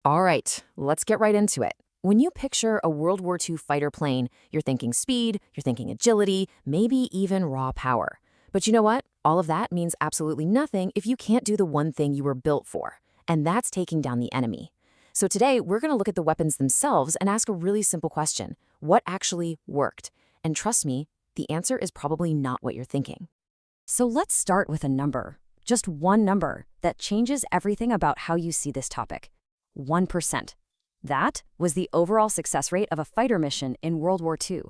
All right, let's get right into it. When you picture a World War II fighter plane, you're thinking speed, you're thinking agility, maybe even raw power. But you know what? All of that means absolutely nothing if you can't do the one thing you were built for, and that's taking down the enemy. So today, we're going to look at the weapons themselves and ask a really simple question. What actually worked? And trust me, the answer is probably not what you're thinking. So let's start with a number, just one number that changes everything about how you see this topic. 1%. That was the overall success rate of a fighter mission in World War II.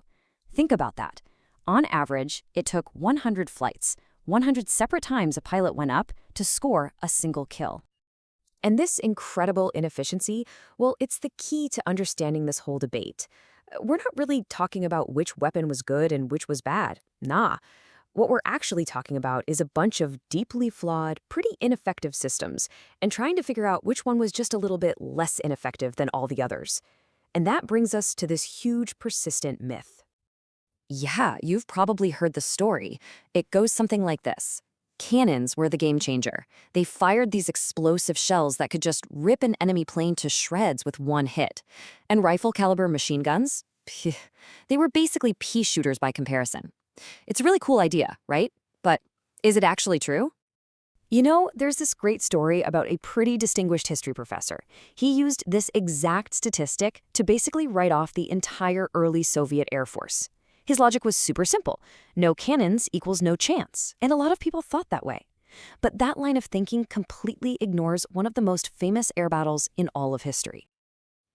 Think about that. On average, it took 100 flights, 100 separate times a pilot went up to score a single kill. And this incredible inefficiency, well, it's the key to understanding this whole debate. We're not really talking about which weapon was good and which was bad. Nah. What we're actually talking about is a bunch of deeply flawed, pretty ineffective systems, and trying to figure out which one was just a little bit less ineffective than all the others. And that brings us to this huge, persistent myth. Yeah, you've probably heard the story. It goes something like this. Cannons were the game changer. They fired these explosive shells that could just rip an enemy plane to shreds with one hit. And rifle-caliber machine guns? Phew, they were basically pea shooters by comparison. It's a really cool idea, right? But is it actually true? You know, there's this great story about a pretty distinguished history professor. He used this exact statistic to basically write off the entire early Soviet Air Force. His logic was super simple. No cannons equals no chance, and a lot of people thought that way. But that line of thinking completely ignores one of the most famous air battles in all of history.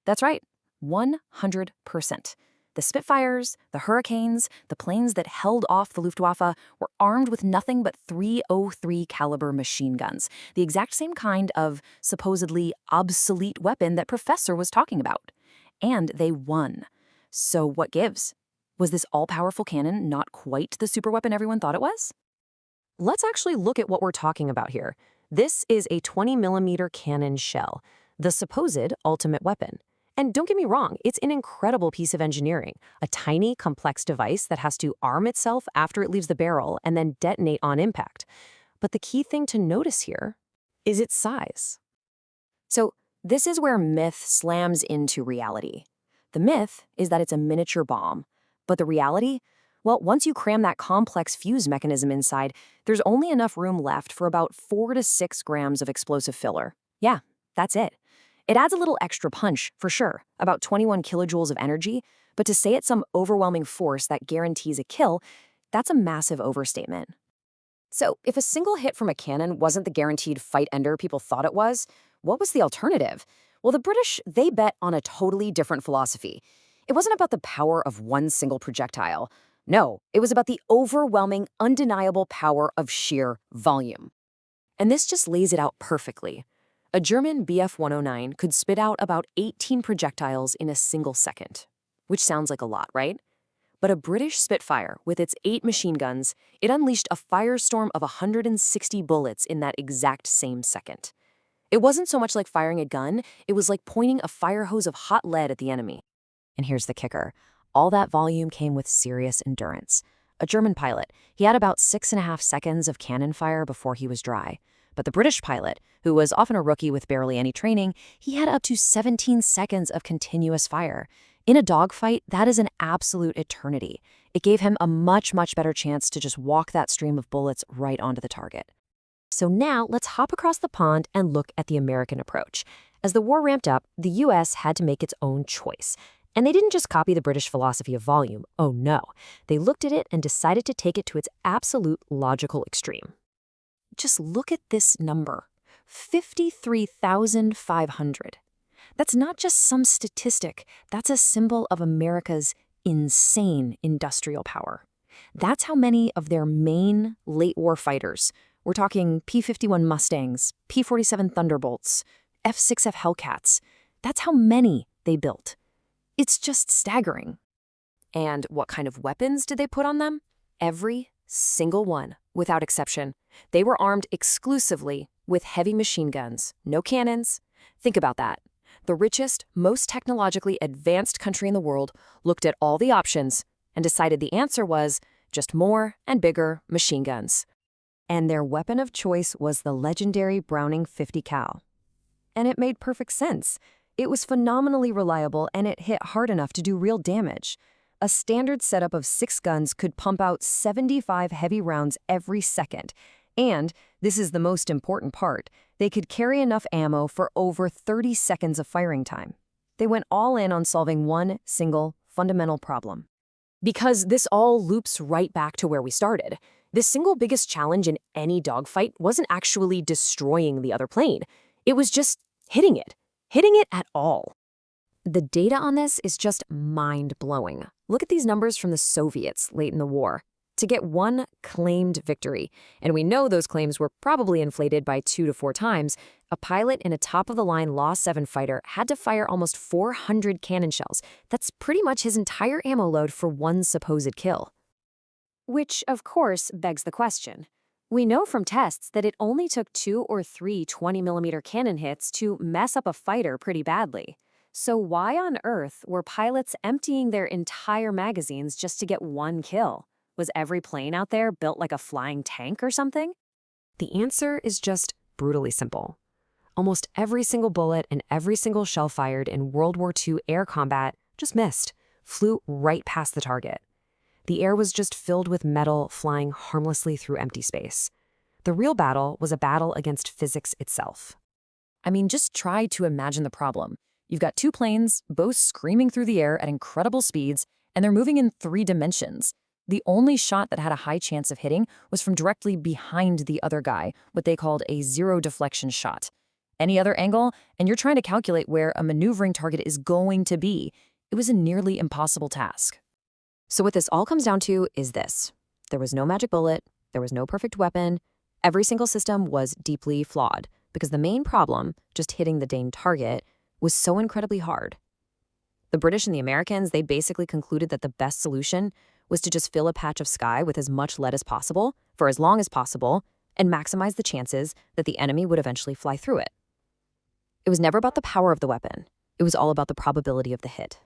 That's right, 100%. The Spitfires, the Hurricanes, the planes that held off the Luftwaffe were armed with nothing but .303 caliber machine guns, the exact same kind of supposedly obsolete weapon that Professor was talking about. And they won. So what gives? Was this all-powerful cannon not quite the superweapon everyone thought it was? Let's actually look at what we're talking about here. This is a 20mm cannon shell, the supposed ultimate weapon. And don't get me wrong, it's an incredible piece of engineering, a tiny, complex device that has to arm itself after it leaves the barrel and then detonate on impact. But the key thing to notice here is its size. So this is where myth slams into reality. The myth is that it's a miniature bomb, but the reality, well, once you cram that complex fuse mechanism inside, there's only enough room left for about 4 to 6 grams of explosive filler. Yeah, that's it. It adds a little extra punch, for sure, about 21 kilojoules of energy, but to say it's some overwhelming force that guarantees a kill, that's a massive overstatement. So, if a single hit from a cannon wasn't the guaranteed fight ender people thought it was, what was the alternative? Well, the British, they bet on a totally different philosophy. It wasn't about the power of one single projectile. No, it was about the overwhelming, undeniable power of sheer volume. And this just lays it out perfectly. A German Bf-109 could spit out about 18 projectiles in a single second, which sounds like a lot, right? But a British Spitfire, with its 8 machine guns, it unleashed a firestorm of 160 bullets in that exact same second. It wasn't so much like firing a gun, it was like pointing a fire hose of hot lead at the enemy. And here's the kicker. All that volume came with serious endurance. A German pilot, he had about 6.5 seconds of cannon fire before he was dry. But the British pilot, who was often a rookie with barely any training, he had up to 17 seconds of continuous fire. In a dogfight, that is an absolute eternity. It gave him a much better chance to just walk that stream of bullets right onto the target. So now let's hop across the pond and look at the American approach. As the war ramped up, the US had to make its own choice. And they didn't just copy the British philosophy of volume. Oh no. They looked at it and decided to take it to its absolute logical extreme. Just look at this number, 53,500. That's not just some statistic, that's a symbol of America's insane industrial power. That's how many of their main late war fighters, we're talking P-51 Mustangs, P-47 Thunderbolts, F-6F Hellcats, that's how many they built. It's just staggering. And what kind of weapons did they put on them? Every single one, without exception. They were armed exclusively with heavy machine guns, no cannons. Think about that. The richest, most technologically advanced country in the world looked at all the options and decided the answer was just more and bigger machine guns. And their weapon of choice was the legendary Browning 50 cal. And it made perfect sense. It was phenomenally reliable and it hit hard enough to do real damage. A standard setup of 6 guns could pump out 75 heavy rounds every second. And, this is the most important part, they could carry enough ammo for over 30 seconds of firing time. They went all in on solving one single, fundamental problem. Because this all loops right back to where we started. The single biggest challenge in any dogfight wasn't actually destroying the other plane. It was just hitting it at all. The data on this is just mind-blowing. Look at these numbers from the Soviets late in the war. To get one claimed victory, and we know those claims were probably inflated by 2 to 4 times, a pilot in a top-of-the-line Law-7 fighter had to fire almost 400 cannon shells. That's pretty much his entire ammo load for one supposed kill. Which, of course, begs the question. We know from tests that it only took 2 or 3 20mm cannon hits to mess up a fighter pretty badly. So why on earth were pilots emptying their entire magazines just to get one kill? Was every plane out there built like a flying tank or something? The answer is just brutally simple. Almost every single bullet and every single shell fired in World War II air combat just missed, flew right past the target. The air was just filled with metal flying harmlessly through empty space. The real battle was a battle against physics itself. I mean, just try to imagine the problem. You've got 2 planes, both screaming through the air at incredible speeds, and they're moving in 3 dimensions. The only shot that had a high chance of hitting was from directly behind the other guy, what they called a zero deflection shot. Any other angle, and you're trying to calculate where a maneuvering target is going to be. It was a nearly impossible task. So what this all comes down to is this. There was no magic bullet, there was no perfect weapon. Every single system was deeply flawed because the main problem, just hitting the dang target, was so incredibly hard. The British and the Americans, they basically concluded that the best solution was to just fill a patch of sky with as much lead as possible, for as long as possible, and maximize the chances that the enemy would eventually fly through it. It was never about the power of the weapon. It was all about the probability of the hit.